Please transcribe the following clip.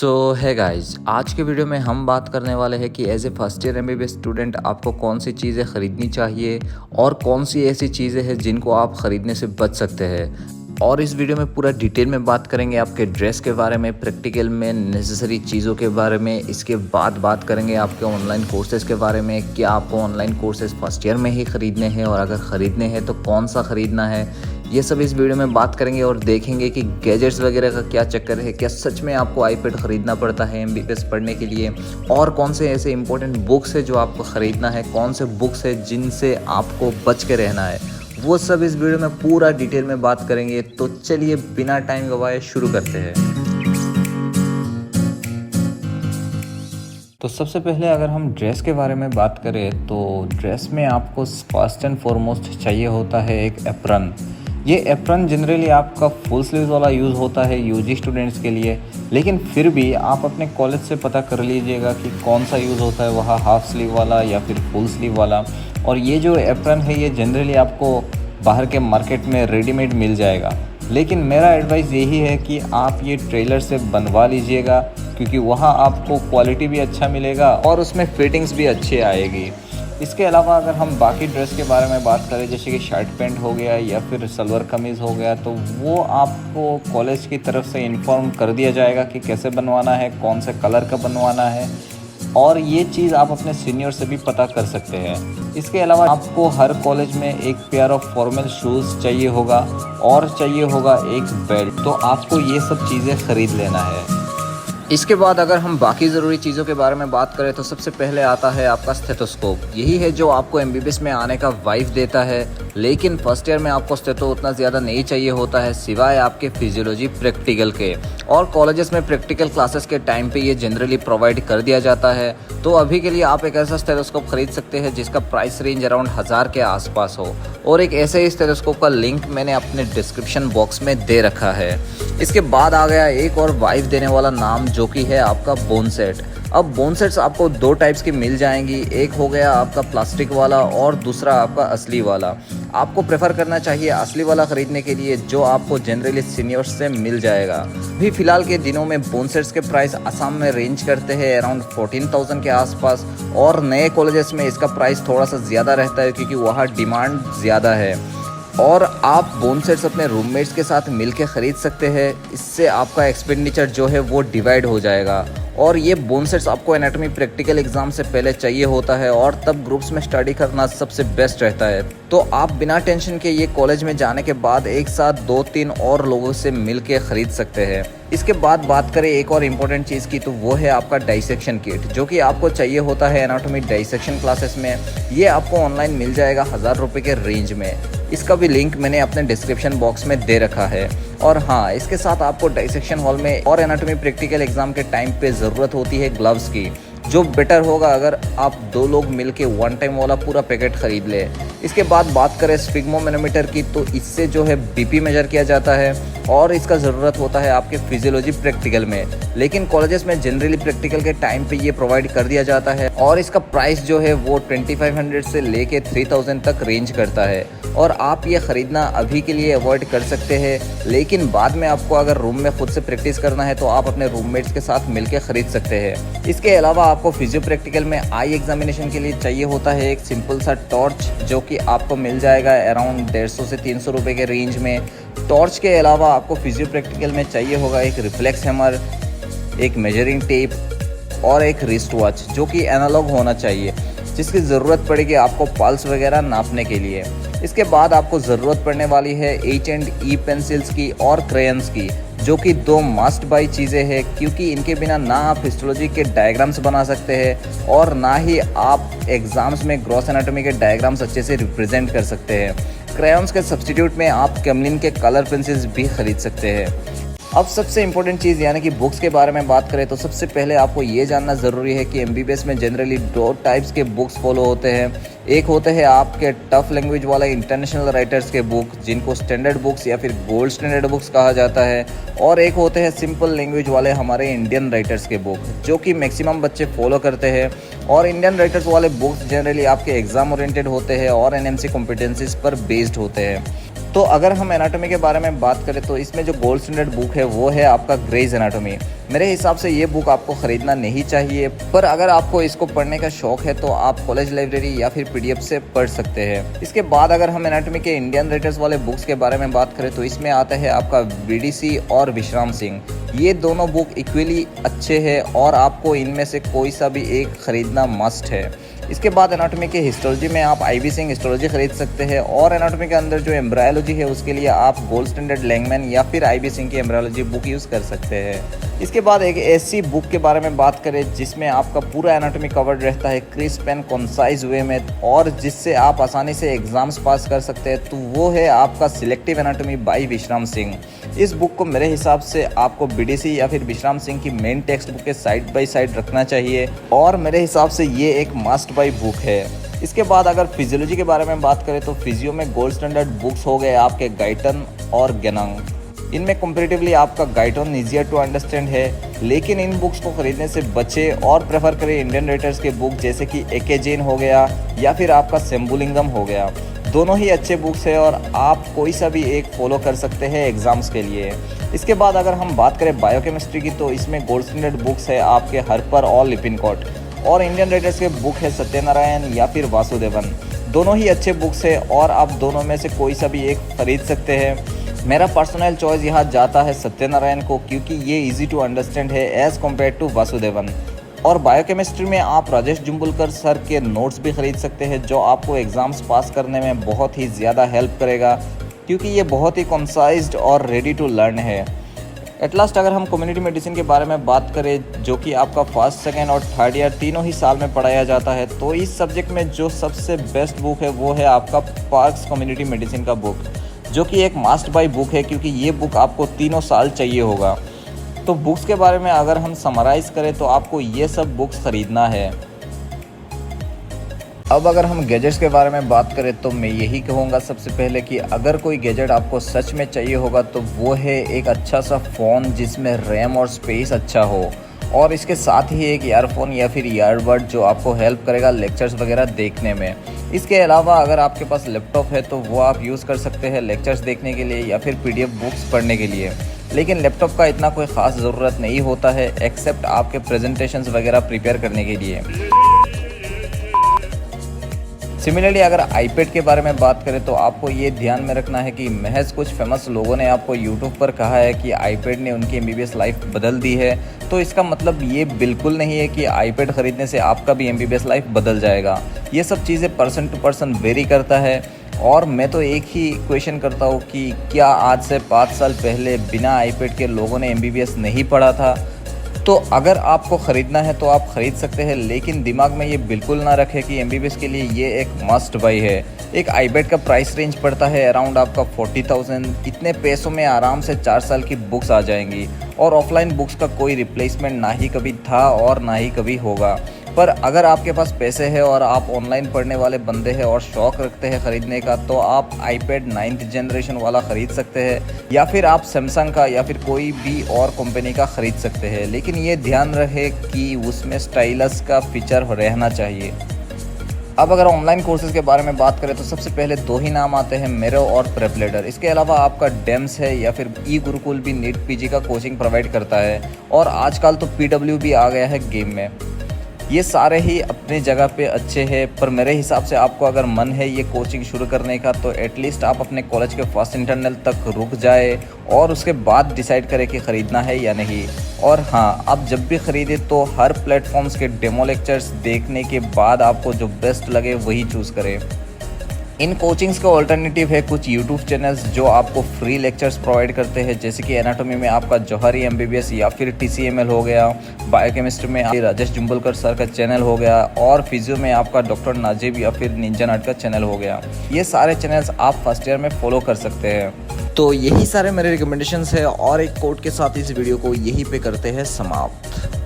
सो है गाइज, आज के वीडियो में हम बात करने वाले हैं कि as a first year MBBS student आपको कौन सी चीज़ें ख़रीदनी चाहिए और कौन सी ऐसी चीज़ें हैं जिनको आप ख़रीदने से बच सकते हैं। और इस वीडियो में पूरा डिटेल में बात करेंगे आपके ड्रेस के बारे में, प्रैक्टिकल में नेसेसरी चीज़ों के बारे में। इसके बाद बात करेंगे आपके ऑनलाइन कोर्सेज़ के बारे में, क्या आपको ऑनलाइन कोर्सेज़ फर्स्ट ईयर में ही ख़रीदने हैं और अगर ख़रीदने हैं तो कौन सा ख़रीदना है, ये सब इस वीडियो में बात करेंगे। और देखेंगे कि गैजेट्स वगैरह का क्या चक्कर है, क्या सच में आपको आईपैड ख़रीदना पड़ता है एमबीबीएस पढ़ने के लिए, और कौन से ऐसे इंपॉर्टेंट बुक्स है जो आपको ख़रीदना है, कौन से बुक्स है जिनसे आपको बच के रहना है, वो सब इस वीडियो में पूरा डिटेल में बात करेंगे। तो चलिए बिना टाइम गवाए शुरू करते हैं। तो सबसे पहले अगर हम ड्रेस के बारे में बात करें तो ड्रेस में आपको फर्स्ट एंड फॉरमोस्ट चाहिए होता है एक एप्रन। ये एप्रन जनरली आपका फुल स्लीव्स वाला यूज़ होता है यूजी स्टूडेंट्स के लिए, लेकिन फिर भी आप अपने कॉलेज से पता कर लीजिएगा कि कौन सा यूज़ होता है वहाँ, हाफ स्लीव वाला या फिर फुल स्लीव वाला। और ये जो एप्रन है ये जनरली आपको बाहर के मार्केट में रेडीमेड मिल जाएगा, लेकिन मेरा एडवाइस यही है कि आप ये ट्रेलर से बनवा लीजिएगा, क्योंकि वहाँ आपको क्वालिटी भी अच्छा मिलेगा और उसमें फिटिंग्स भी अच्छी आएगी। इसके अलावा अगर हम बाकी ड्रेस के बारे में बात करें, जैसे कि शर्ट पैंट हो गया या फिर सलवार कमीज़ हो गया, तो वो आपको कॉलेज की तरफ से इन्फॉर्म कर दिया जाएगा कि कैसे बनवाना है, कौन से कलर का बनवाना है, और ये चीज़ आप अपने सीनियर से भी पता कर सकते हैं। इसके अलावा आपको हर कॉलेज में एक पेयर ऑफ फॉर्मल शूज़ चाहिए होगा और चाहिए होगा एक बेल्ट, तो आपको ये सब चीज़ें ख़रीद लेना है। इसके बाद अगर हम बाकी ज़रूरी चीज़ों के बारे में बात करें तो सबसे पहले आता है आपका स्टेथोस्कोप। यही है जो आपको एमबीबीएस में आने का वाइब देता है, लेकिन फर्स्ट ईयर में आपको स्टेथो उतना ज़्यादा नहीं चाहिए होता है सिवाय आपके फिजियोलॉजी प्रैक्टिकल के, और कॉलेजेस में प्रैक्टिकल क्लासेस के टाइम पे ये जनरली प्रोवाइड कर दिया जाता है। तो अभी के लिए आप एक ऐसा स्टेथोस्कोप खरीद सकते हैं जिसका प्राइस रेंज अराउंड 1000 के आसपास हो, और एक ऐसे ही स्टेथोस्कोप का लिंक मैंने अपने डिस्क्रिप्शन बॉक्स में दे रखा है। इसके बाद आ गया एक और वाइब देने वाला नाम, जो कि है आपका बोन सेट। अब बोन सेट्स आपको दो टाइप्स की मिल जाएंगी, एक हो गया आपका प्लास्टिक वाला और दूसरा आपका असली वाला। आपको प्रेफर करना चाहिए असली वाला ख़रीदने के लिए, जो आपको जनरली सीनियर्स से मिल जाएगा। अभी फ़िलहाल के दिनों में बोन सेट्स के प्राइस असम में रेंज करते हैं अराउंड 14,000 के आसपास, और नए कॉलेजेस में इसका प्राइस थोड़ा सा ज़्यादा रहता है क्योंकि वहाँ डिमांड ज़्यादा है। और आप बोन सेट्स अपने रूममेट्स के साथ मिलके ख़रीद सकते हैं, इससे आपका एक्सपेंडिचर जो है वो डिवाइड हो जाएगा। और ये बोन सेट्स आपको एनाटॉमी प्रैक्टिकल एग्जाम से पहले चाहिए होता है, और तब ग्रुप्स में स्टडी करना सबसे बेस्ट रहता है। तो आप बिना टेंशन के ये कॉलेज में जाने के बाद एक साथ 2-3 और लोगों से मिल के ख़रीद सकते हैं। इसके बाद बात करें एक और इम्पोर्टेंट चीज़ की, तो वो है आपका डाइसेक्शन किट, जो कि आपको चाहिए होता है एनाटॉमी डाइसेक्शन क्लासेस में। ये आपको ऑनलाइन मिल जाएगा 1000 रुपये के रेंज में। इसका भी लिंक मैंने अपने डिस्क्रिप्शन बॉक्स में दे रखा है। और हाँ, इसके साथ आपको डाइसेक्शन हॉल में और एनाटॉमी प्रैक्टिकल एग्जाम के टाइम पे ज़रूरत होती है ग्लव्स की, जो बेटर होगा अगर आप 2 लोग मिलके वन टाइम वाला पूरा पैकेट ख़रीद ले। इसके बाद बात करें स्फिग्मोमेनोमीटर की, तो इससे जो है बीपी मेजर किया जाता है, और इसका ज़रूरत होता है आपके फिजियोलॉजी प्रैक्टिकल में, लेकिन कॉलेजेस में जनरली प्रैक्टिकल के टाइम पे ये प्रोवाइड कर दिया जाता है। और इसका प्राइस जो है वो 2500 से लेके 3000 तक रेंज करता है, और आप ये ख़रीदना अभी के लिए अवॉइड कर सकते हैं, लेकिन बाद में आपको अगर रूम में खुद से प्रैक्टिस करना है तो आप अपने रूममेट्स के साथ मिलकर ख़रीद सकते हैं। इसके अलावा आपको फिजियो प्रैक्टिकल में आई एग्जामिनेशन के लिए चाहिए होता है एक सिंपल सा टॉर्च, जो कि आपको मिल जाएगा अराउंड 150 से 300 रुपये के रेंज में। टॉर्च के अलावा आपको फिजियो प्रैक्टिकल में चाहिए होगा एक रिफ्लेक्स हैमर, एक मेजरिंग टेप और एक रिस्ट वॉच, जो कि एनालॉग होना चाहिए, जिसकी ज़रूरत पड़ेगी आपको पल्स वगैरह नापने के लिए। इसके बाद आपको ज़रूरत पड़ने वाली है H&E पेंसिल्स की और क्रेयंस की, जो कि 2 मस्ट बाई चीज़ें हैं, क्योंकि इनके बिना ना आप हिस्टोलॉजी के डायग्राम्स बना सकते हैं और ना ही आप एग्ज़ाम्स में ग्रॉस एनाटॉमी के डायग्राम्स अच्छे से रिप्रेजेंट कर सकते हैं। क्रेयॉन्स के सब्स्टिट्यूट में आप कैमलिन के कलर पेंसिल्स भी ख़रीद सकते हैं। अब सबसे इम्पोर्टेंट चीज़ यानी कि बुक्स के बारे में बात करें तो सबसे पहले आपको ये जानना ज़रूरी है कि एमबीबीएस में जनरली 2 टाइप्स के बुक्स फॉलो होते हैं। एक होते हैं आपके टफ लैंग्वेज वाले इंटरनेशनल राइटर्स के बुक, जिनको स्टैंडर्ड बुक्स या फिर गोल्ड स्टैंडर्ड बुक्स कहा जाता है, और एक होते हैं सिंपल लैंग्वेज वाले हमारे इंडियन राइटर्स के बुक, जो कि मैक्सिमम बच्चे फॉलो करते हैं। और इंडियन राइटर्स वाले बुक्स जनरली आपके एग्ज़ाम ओरिएंटेड होते हैं और एनएमसी कॉम्पिटेंसीज पर बेस्ड होते हैं। तो अगर हम एनाटॉमी के बारे में बात करें तो इसमें जो गोल्ड स्टैंडर्ड बुक है वो है आपका ग्रेज एनाटॉमी। मेरे हिसाब से ये बुक आपको ख़रीदना नहीं चाहिए, पर अगर आपको इसको पढ़ने का शौक है तो आप कॉलेज लाइब्रेरी या फिर PDF से पढ़ सकते हैं। इसके बाद अगर हम एनाटॉमी के इंडियन राइटर्स वाले बुक्स के बारे में बात करें तो इसमें आता है आपका BDC और विश्राम सिंह। ये दोनों बुक इक्वली अच्छे हैं और आपको इनमें से कोई सा भी एक ख़रीदना मस्ट है। इसके बाद एनाटॉमी के हिस्टोलॉजी में आप IB सिंह हिस्टोलॉजी खरीद सकते हैं और एनाटॉमी के अंदर जो एम्ब्रायोलॉजी है उसके लिए आप गोल्ड स्टैंडर्ड लैंगमैन या फिर IB सिंह की एम्ब्रायोलॉजी बुक यूज़ कर सकते हैं। इसके बाद एक ऐसी बुक के बारे में बात करें जिसमें आपका पूरा एनाटॉमी कवर्ड रहता है क्रिस्प एंड कॉन्साइज वे में और जिससे आप आसानी से एग्ज़ाम्स पास कर सकते हैं, तो वो है आपका सिलेक्टिव एनाटॉमी बाय विश्राम सिंह। इस बुक को मेरे हिसाब से आपको BDC या फिर विश्राम सिंह की मेन टेक्स्ट बुक के साइड बाय साइड रखना चाहिए और मेरे हिसाब से ये एक मस्ट बाय बुक है। इसके बाद अगर फिजियोलॉजी के बारे में बात करें तो फिजियो में गोल्ड स्टैंडर्ड बुक्स हो गए आपके गाइटन और गेनंग। इनमें कंपैरेटिवली आपका गाइटन ईजियर टू अंडरस्टैंड है, लेकिन इन बुक्स को खरीदने से बचे और प्रेफर करें इंडियन राइटर्स के बुक जैसे कि AK जैन हो गया या फिर आपका शंभुलिंगम हो गया। दोनों ही अच्छे बुक्स है और आप कोई सा भी एक फॉलो कर सकते हैं एग्ज़ाम्स के लिए। इसके बाद अगर हम बात करें बायोकेमिस्ट्री की तो इसमें गोल्ड स्टैंडर्ड बुक्स है आपके हर्पर और लिपिनकॉट और इंडियन राइटर्स के बुक है सत्यनारायण या फिर वासुदेवन। दोनों ही अच्छे बुक्स है और आप दोनों में से कोई सा भी एक खरीद सकते हैं। मेरा पर्सनल चॉइस यहाँ जाता है सत्यनारायण को क्योंकि ये इजी टू अंडरस्टैंड है एज़ कम्पेयर टू वासुदेवन। और बायोकेमिस्ट्री में आप राजेश जुम्बुलकर सर के नोट्स भी ख़रीद सकते हैं जो आपको एग्ज़ाम्स पास करने में बहुत ही ज़्यादा हेल्प करेगा क्योंकि ये बहुत ही कॉन्साइज्ड और रेडी टू लर्न है। एट लास्ट अगर हम कम्युनिटी मेडिसिन के बारे में बात करें जो कि आपका फर्स्ट, सेकेंड और थर्ड ईयर तीनों ही साल में पढ़ाया जाता है, तो इस सब्जेक्ट में जो सबसे बेस्ट बुक है वो है आपका पार्क्स कम्युनिटी मेडिसिन का बुक, जो कि एक मस्ट बाय बुक है क्योंकि ये बुक आपको तीनों साल चाहिए होगा। तो बुक्स के बारे में अगर हम समराइज़ करें तो आपको ये सब बुक्स ख़रीदना है। अब अगर हम गैजेट्स के बारे में बात करें तो मैं यही कहूँगा सबसे पहले कि अगर कोई गैजेट आपको सच में चाहिए होगा तो वो है एक अच्छा सा फ़ोन जिसमें रैम और स्पेस अच्छा हो और इसके साथ ही एक ईयरफोन या फिर ईयरबड जो आपको हेल्प करेगा लेक्चर्स वगैरह देखने में। इसके अलावा अगर आपके पास लैपटॉप है तो वो आप यूज़ कर सकते हैं लेक्चर्स देखने के लिए या फिर PDF बुक्स पढ़ने के लिए, लेकिन लैपटॉप का इतना कोई ख़ास ज़रूरत नहीं होता है एक्सेप्ट आपके प्रेजेंटेशंस वगैरह प्रिपेयर करने के लिए। सिमिलरली अगर iPad के बारे में बात करें तो आपको ये ध्यान में रखना है कि महज कुछ फेमस लोगों ने आपको YouTube पर कहा है कि iPad ने उनकी MBBS लाइफ बदल दी है, तो इसका मतलब ये बिल्कुल नहीं है कि iPad ख़रीदने से आपका भी MBBS लाइफ बदल जाएगा। ये सब चीज़ें पर्सन टू पर्सन वेरी करता है और मैं तो एक ही क्वेश्चन करता हूँ कि क्या आज से 5 साल पहले बिना iPad के लोगों ने MBBS नहीं पढ़ा था? तो अगर आपको ख़रीदना है तो आप ख़रीद सकते हैं, लेकिन दिमाग में ये बिल्कुल ना रखें कि MBBS के लिए ये एक मस्ट बाई है। एक iPad का प्राइस रेंज पड़ता है अराउंड आपका 40,000। इतने पैसों में आराम से 4 साल की बुक्स आ जाएंगी और ऑफलाइन बुक्स का कोई रिप्लेसमेंट ना ही कभी था और ना ही कभी होगा। पर अगर आपके पास पैसे है और आप ऑनलाइन पढ़ने वाले बंदे हैं और शौक़ रखते हैं ख़रीदने का, तो आप iPad 9th जनरेशन वाला ख़रीद सकते हैं या फिर आप सैमसंग का या फिर कोई भी और कंपनी का ख़रीद सकते हैं, लेकिन ये ध्यान रहे कि उसमें स्टाइलस का फीचर रहना चाहिए। अब अगर ऑनलाइन कोर्सेज़ के बारे में बात करें तो सबसे पहले 2 ही नाम आते हैं, मेरो और प्रेपलेटर। इसके अलावा आपका डेम्स है या फिर ई-गुरुकुल भी नीट PG का कोचिंग प्रोवाइड करता है और आजकल तो PW भी आ गया है गेम में। ये सारे ही अपनी जगह पे अच्छे हैं, पर मेरे हिसाब से आपको अगर मन है ये कोचिंग शुरू करने का तो एटलीस्ट आप अपने कॉलेज के फर्स्ट इंटरनल तक रुक जाए और उसके बाद डिसाइड करें कि ख़रीदना है या नहीं। और हाँ, आप जब भी ख़रीदें तो हर प्लेटफॉर्म्स के डेमो लेक्चर्स देखने के बाद आपको जो बेस्ट लगे वही चूज़ करें। इन कोचिंग्स का ऑल्टरनेटिव है कुछ यूट्यूब चैनल्स जो आपको फ्री लेक्चर्स प्रोवाइड करते हैं, जैसे कि एनाटॉमी में आपका जौहरी MBBS या फिर TCML हो गया, बायोकेमिस्ट्री में राजेश जुम्बुलकर सर का चैनल हो गया और फिजियो में आपका डॉक्टर नाजिब या फिर निंजा नट का चैनल हो गया। ये सारे चैनल्स आप फर्स्ट ईयर में फॉलो कर सकते हैं। तो यही सारे मेरे रिकमेंडेशंस है और एक कोड के साथ इस वीडियो को यहीं पे करते हैं समाप्त।